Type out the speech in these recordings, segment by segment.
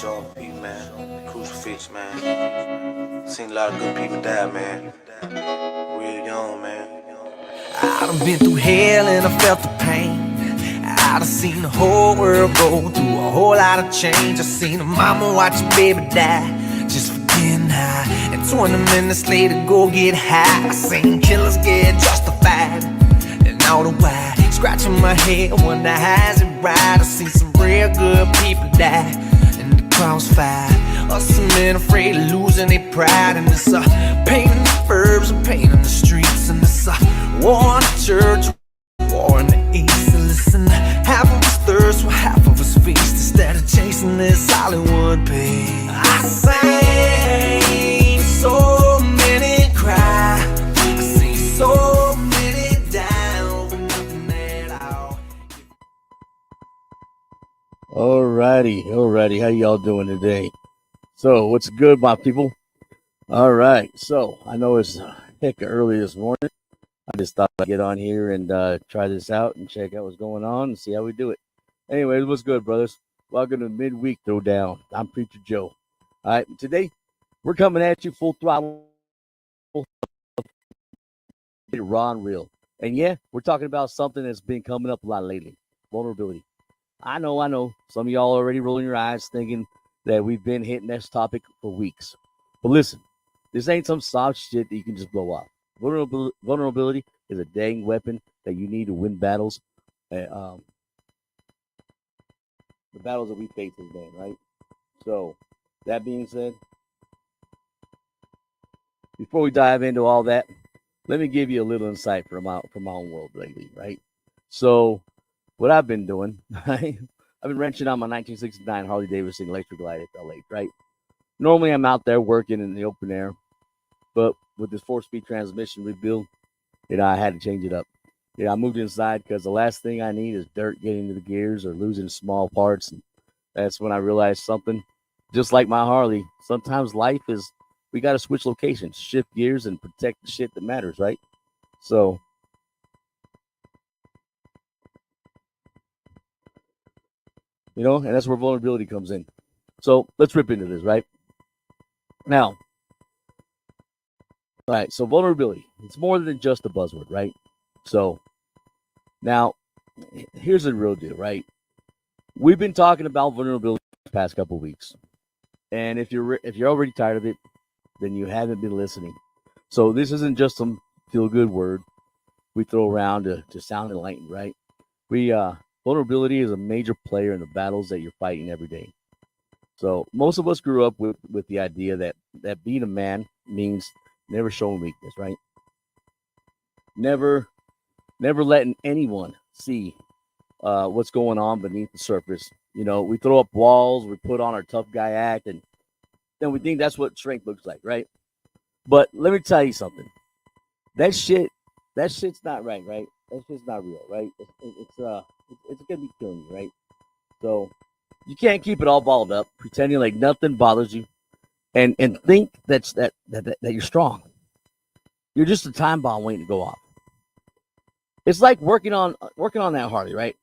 Sharp P, man. Crucifix, man. Seen a lot of good people die, man. Real young, man. I done been through hell and I felt the pain. I done seen the whole world go through a whole lot of change. I seen a mama watch a baby die just for getting high, and 20 minutes later go get high. I seen killers get justified, and all the while scratching my head, wonder how's it right. I seen some real good people die in the crossfire. Some men afraid of losing their pride, and it's pain in the burbs and pain in the streets, and it's war in the church, war in the east. And listen, half of us thirst while half of us feast. Instead of chasing this Hollywood pace, I seen so many cry, I seen so many die over nothing at all. Alrighty. How y'all doing today? So, what's good, my people? All right. So, I know it's heck early this morning. I just thought I'd get on here and try this out and check out what's going on and see how we do it. Anyways, what's good, brothers? Welcome to Midweek Throwdown. I'm Preacher Joe. All right. Today, we're coming at you full throttle, raw and real. And yeah, we're talking about something that's been coming up a lot lately: vulnerability. I know. Some of y'all already rolling your eyes thinking that we've been hitting this topic for weeks. But listen, this ain't some soft shit that you can just blow off. Vulnerability is a dang weapon that you need to win battles. The battles that we face as men, right? So, that being said, before we dive into all that, let me give you a little insight from my own world lately, right? So, what I've been doing, right? I've been wrenching on my 1969 Harley Davidson electric glide FL8, right? Normally, I'm out there working in the open air, but with this 4-speed transmission rebuild, I had to change it up. I moved inside because the last thing I need is dirt getting into the gears or losing small parts. And that's when I realized something. Just like my Harley, sometimes life is, we got to switch locations, shift gears, and protect the shit that matters, right? So, and that's where vulnerability comes in. So let's rip into this, right? Now, all right, so vulnerability, it's more than just a buzzword, right? So now, here's the real deal, right? We've been talking about vulnerability the past couple of weeks. And if you're already tired of it, then you haven't been listening. So this isn't just some feel-good word we throw around to sound enlightened, right? Vulnerability is a major player in the battles that you're fighting every day. So most of us grew up with the idea that being a man means never showing weakness, right? Never letting anyone see what's going on beneath the surface. We throw up walls, we put on our tough guy act, and then we think that's what strength looks like, right? But let me tell you something. That shit's not right? That shit's not real, right? It's gonna be killing you, right? So you can't keep it all balled up, pretending like nothing bothers you, and think that you're strong. You're just a time bomb waiting to go off. It's like working on that Harley, right?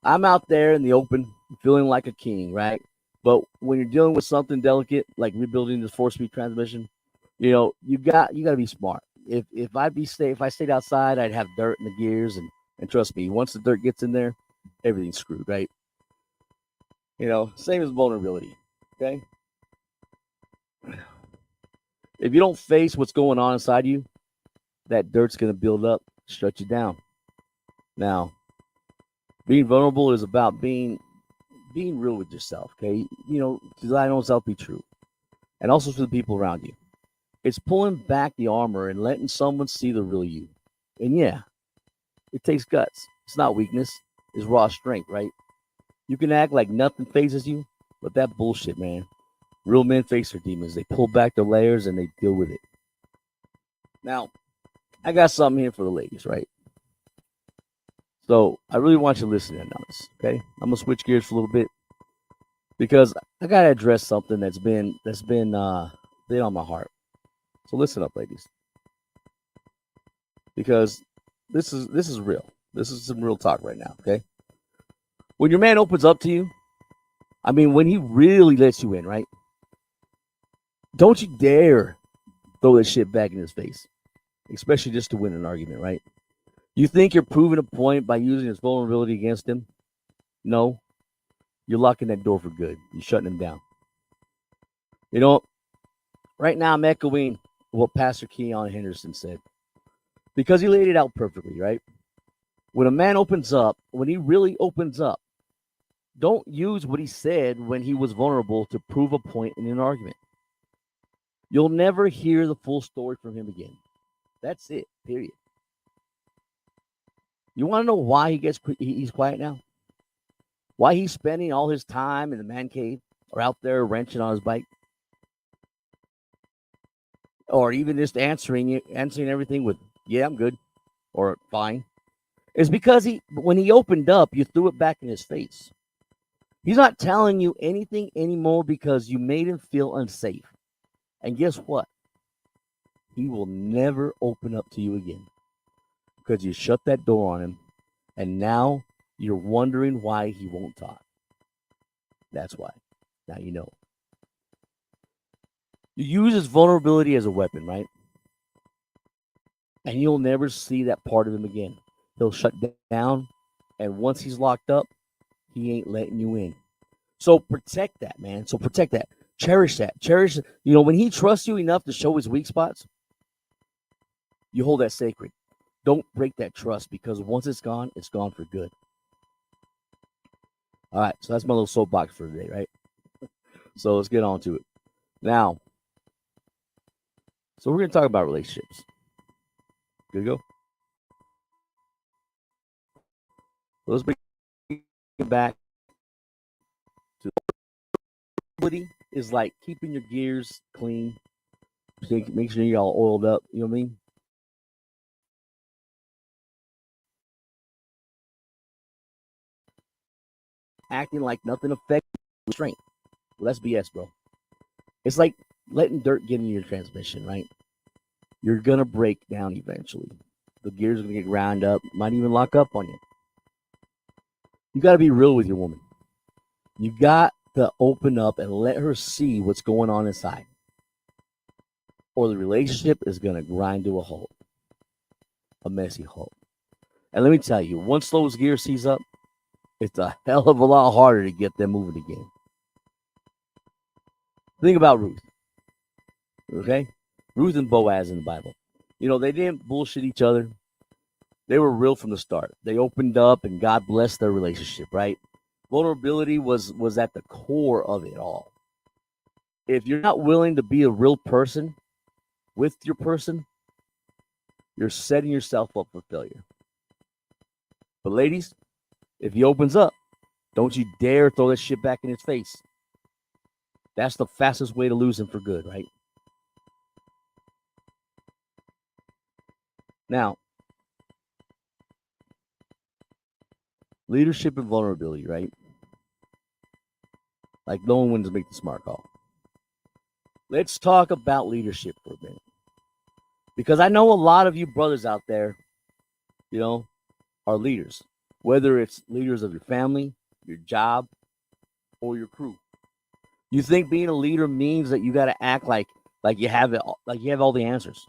I'm out there in the open, feeling like a king, right? But when you're dealing with something delicate like rebuilding this 4-speed transmission, you got to be smart. If I stayed outside, I'd have dirt in the gears, and trust me, once the dirt gets in there, everything's screwed, right? Same as vulnerability. Okay. If you don't face what's going on inside you, that dirt's gonna build up, shut you down. Now, being vulnerable is about being real with yourself. Okay, because I know self be true, and also for the people around you. It's pulling back the armor and letting someone see the real you. And yeah, it takes guts. It's not weakness. It's raw strength, right? You can act like nothing phases you, but that bullshit, man. Real men face their demons. They pull back their layers and they deal with it. Now, I got something here for the ladies, right? So I really want you to listen in on this, okay? I'm gonna switch gears for a little bit because I gotta address something that's been on my heart. So listen up, ladies, because this is real. This is some real talk right now, okay? When your man opens up to you, I mean, when he really lets you in, right? Don't you dare throw that shit back in his face, especially just to win an argument, right? You think you're proving a point by using his vulnerability against him? No, you're locking that door for good. You're shutting him down. You know, right now I'm echoing what Pastor Keon Henderson said because he laid it out perfectly, right? When a man opens up, when he really opens up, don't use what he said when he was vulnerable to prove a point in an argument. You'll never hear the full story from him again. That's it, period. You want to know why he's quiet now? Why he's spending all his time in the man cave or out there wrenching on his bike? Or even just answering everything with, yeah, I'm good, or fine. It's because when he opened up, you threw it back in his face. He's not telling you anything anymore because you made him feel unsafe. And guess what? He will never open up to you again because you shut that door on him. And now you're wondering why he won't talk. That's why. Now you know. You use his vulnerability as a weapon, right? And you'll never see that part of him again. He'll shut down. And once he's locked up, he ain't letting you in. So protect that, man. So protect that. Cherish that. Cherish, when he trusts you enough to show his weak spots, you hold that sacred. Don't break that trust because once it's gone for good. All right, so that's my little soapbox for today, right? So let's get on to it. Now, so we're going to talk about relationships. Good to go? So let's bring it back to ability is like keeping your gears clean. Make sure you're all oiled up. You know what I mean? Acting like nothing affects strength. Well, that's BS, bro. It's like letting dirt get in your transmission, right? You're going to break down eventually. The gears are going to get ground up, might even lock up on you. You got to be real with your woman. You got to open up and let her see what's going on inside. Or the relationship is going to grind to a halt. A messy halt. And let me tell you, once those gears seize up, it's a hell of a lot harder to get them moving again. Think about Ruth. Okay? Ruth and Boaz in the Bible. They didn't bullshit each other. They were real from the start. They opened up and God blessed their relationship, right? Vulnerability was at the core of it all. If you're not willing to be a real person with your person, you're setting yourself up for failure. But ladies, if he opens up, don't you dare throw that shit back in his face. That's the fastest way to lose him for good, right? Now, leadership and vulnerability, right? Like knowing when to make the smart call. Let's talk about leadership for a minute. Because I know a lot of you brothers out there, are leaders. Whether it's leaders of your family, your job, or your crew. You think being a leader means that you got to act like you have it, like you have all the answers.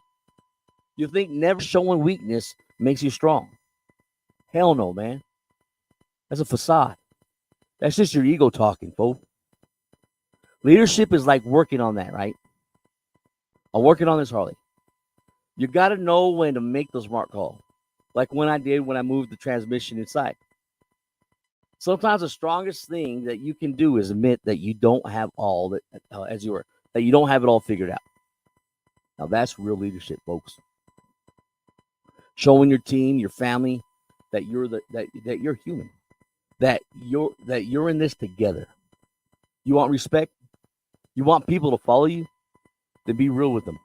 You think never showing weakness makes you strong. Hell no, man. That's a facade. That's just your ego talking, folks. Leadership is like working on that, right? I'm working on this Harley. You got to know when to make the smart call. Like when I did when I moved the transmission inside. Sometimes the strongest thing that you can do is admit that you don't have all that, that you don't have it all figured out. Now that's real leadership, folks. Showing your team, your family, that you're that you're human, that you're in this together. You want respect? You want people to follow you? Then be real with them.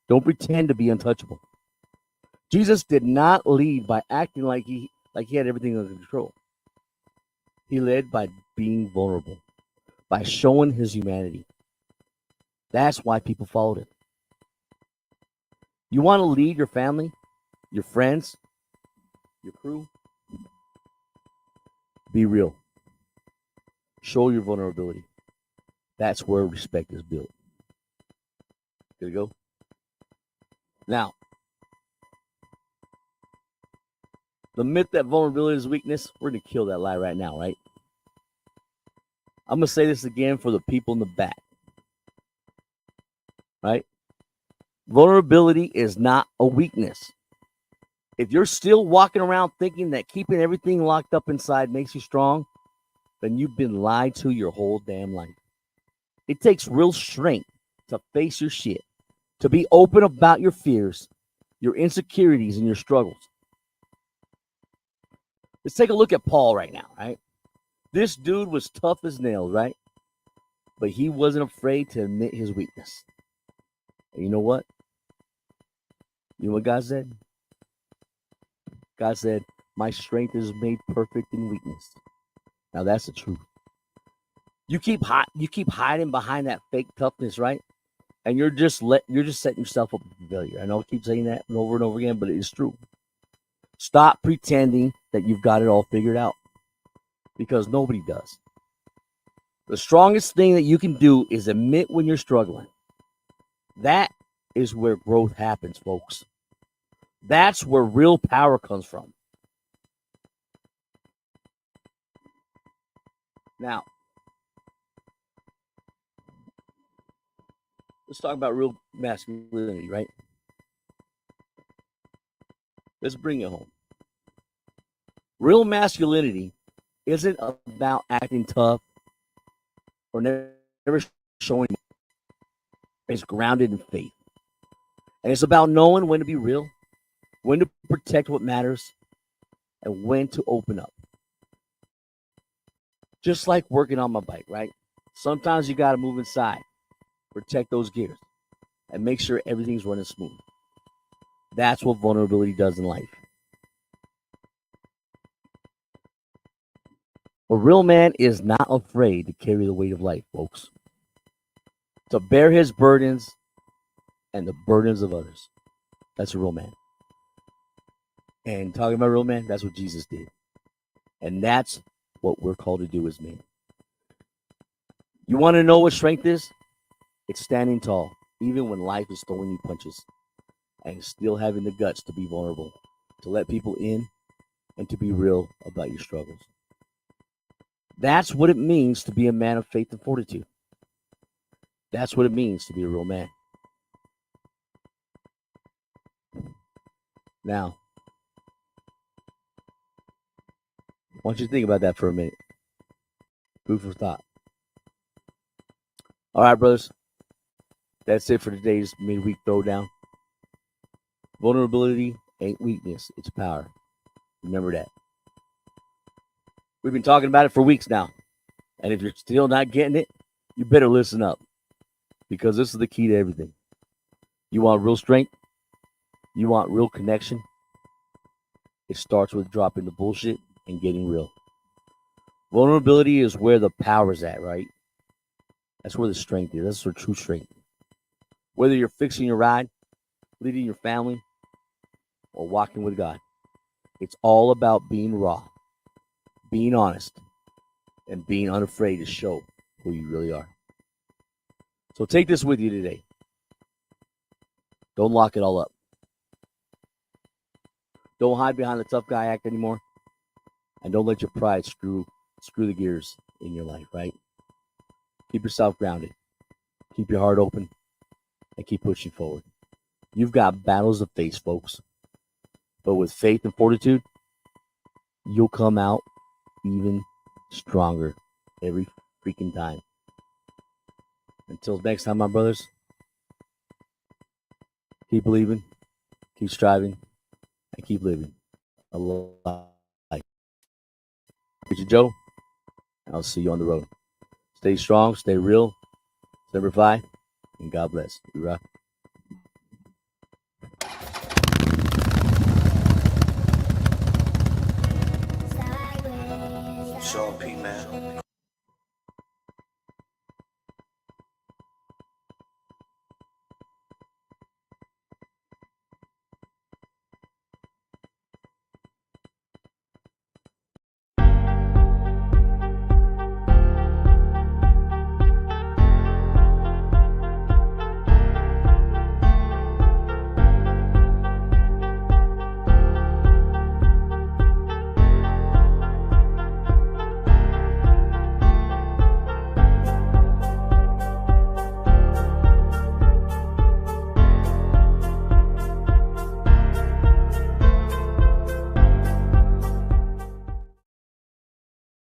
Don't pretend to be untouchable. Jesus did not lead by acting like he had everything under control. He led by being vulnerable, by showing his humanity. That's why people followed him. You want to lead your family, your friends, your crew? Be real. Show your vulnerability. That's where respect is built. Good to go. Now, the myth that vulnerability is weakness, we're going to kill that lie right now, right? I'm going to say this again for the people in the back, right? Vulnerability is not a weakness. If you're still walking around thinking that keeping everything locked up inside makes you strong, then you've been lied to your whole damn life. It takes real strength to face your shit, to be open about your fears, your insecurities, and your struggles. Let's take a look at Paul right now, right? This dude was tough as nails, right? But he wasn't afraid to admit his weakness. And you know what? You know what God said? God said, my strength is made perfect in weakness. Now that's the truth. You keep hiding behind that fake toughness, right? And you're just setting yourself up for failure. I know I keep saying that over and over again, but it is true. Stop pretending that you've got it all figured out, because nobody does. The strongest thing that you can do is admit when you're struggling. That is where growth happens, folks. That's where real power comes from. Now, let's talk about real masculinity, right? Let's bring it home. Real masculinity isn't about acting tough or never showing. It's grounded in faith. And it's about knowing when to be real, when to protect what matters, and when to open up. Just like working on my bike, right? Sometimes you got to move inside, protect those gears, and make sure everything's running smooth. That's what vulnerability does in life. A real man is not afraid to carry the weight of life, folks. To bear his burdens and the burdens of others. That's a real man. And talking about real man, that's what Jesus did. And that's what we're called to do as men. You want to know what strength is? It's standing tall, even when life is throwing you punches, and still having the guts to be vulnerable, to let people in, and to be real about your struggles. That's what it means to be a man of faith and fortitude. That's what it means to be a real man. Now, I want you to think about that for a minute. Food for thought. All right, brothers. That's it for today's midweek throwdown. Vulnerability ain't weakness, it's power. Remember that. We've been talking about it for weeks now. And if you're still not getting it, you better listen up. Because this is the key to everything. You want real strength? You want real connection? It starts with dropping the bullshit and getting real. Vulnerability is where the power's at, right? That's where the strength is. That's where true strength. Whether you're fixing your ride, leading your family, or walking with God, it's all about being raw, being honest, and being unafraid to show who you really are. So take this with you today. Don't lock it all up. Don't hide behind the tough guy act anymore. And don't let your pride screw the gears in your life, right? Keep yourself grounded. Keep your heart open. And keep pushing forward. You've got battles to face, folks. But with faith and fortitude, you'll come out even stronger every freaking time. Until next time, my brothers, keep believing, keep striving, and keep living a life. Preacher Joe, and I'll see you on the road. Stay strong, stay real, Semper Fi, and God bless. We rock. Sean P, man.